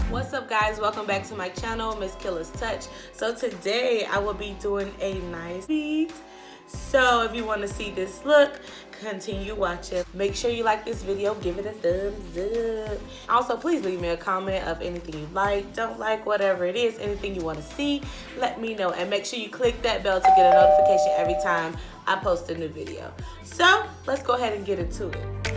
What's up, guys? Welcome back to my channel, Mz.Kella's Touch. So today I will be doing a nice beat. So if you want to see this look, continue watching. Make sure you like this video, give it a thumbs up. Also, please leave me a comment of anything you like, don't like, whatever it is, anything you want to see, let me know. And make sure you click that bell to get a notification every time I post a new video. So let's go ahead and get into it.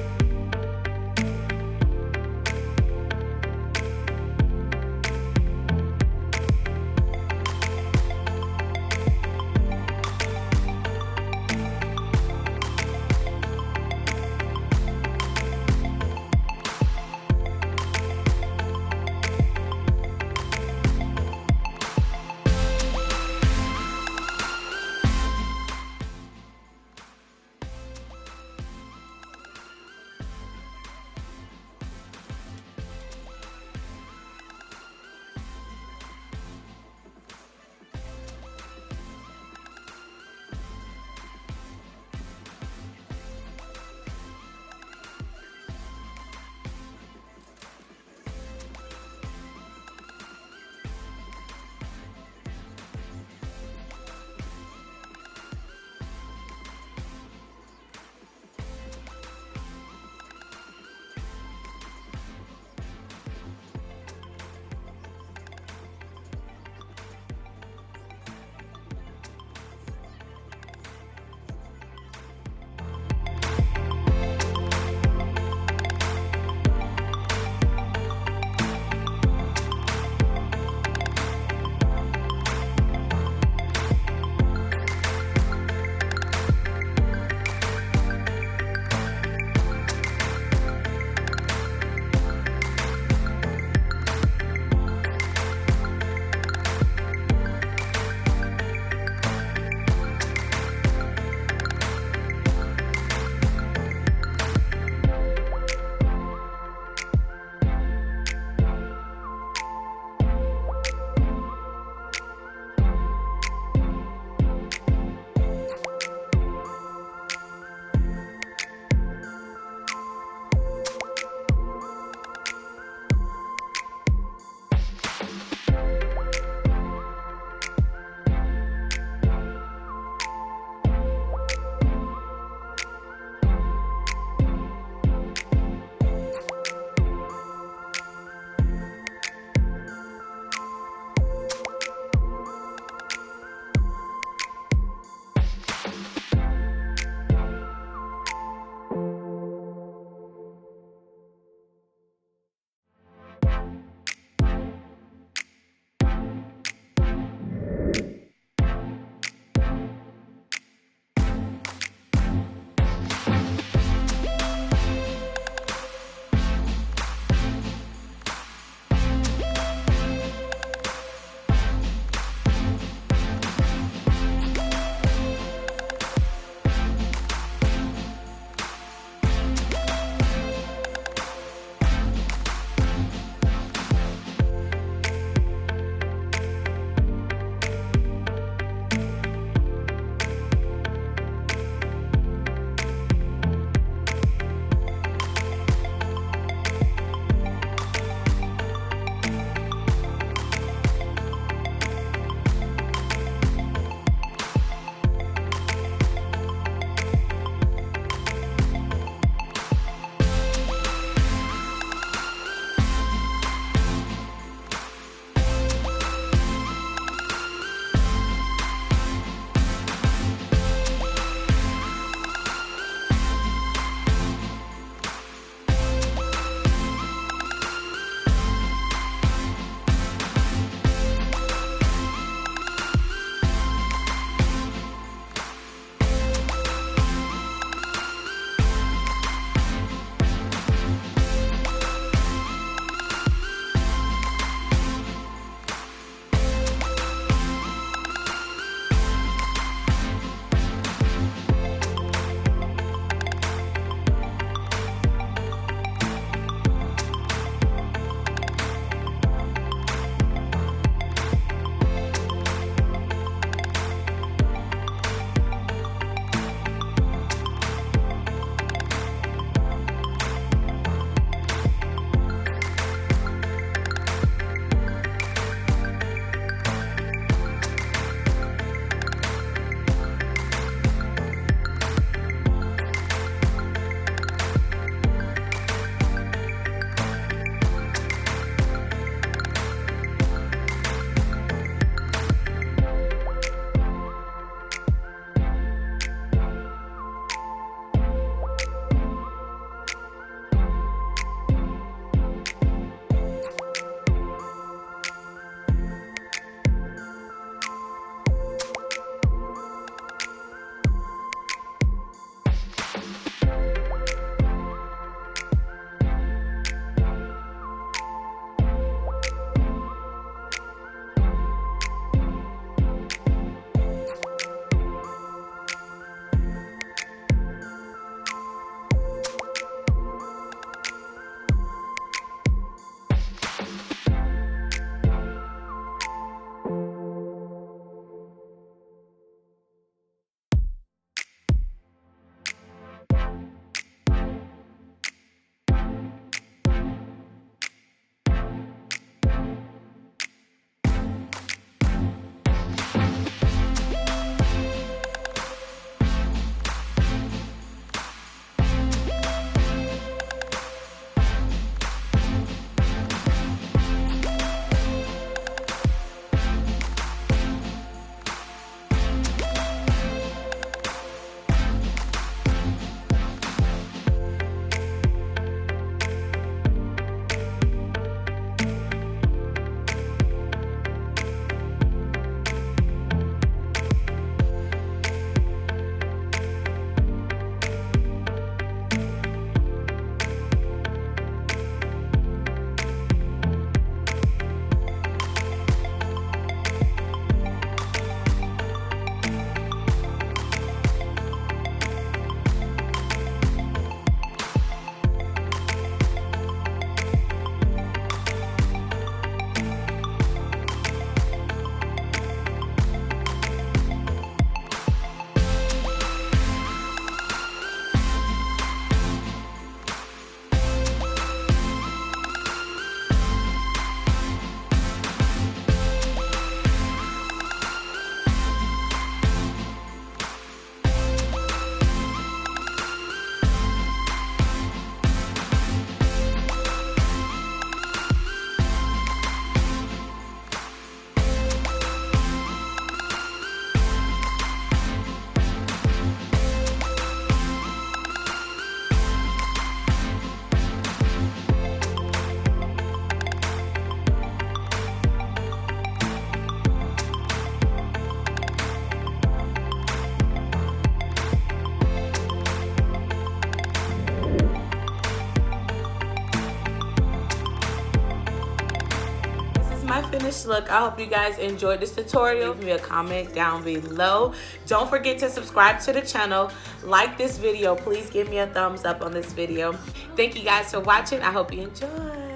my finished look. I hope you guys enjoyed this tutorial. Leave me a comment down below. Don't forget to subscribe to the channel. Like this video. Please give me a thumbs up on this video. Thank you guys for watching. I hope you enjoyed.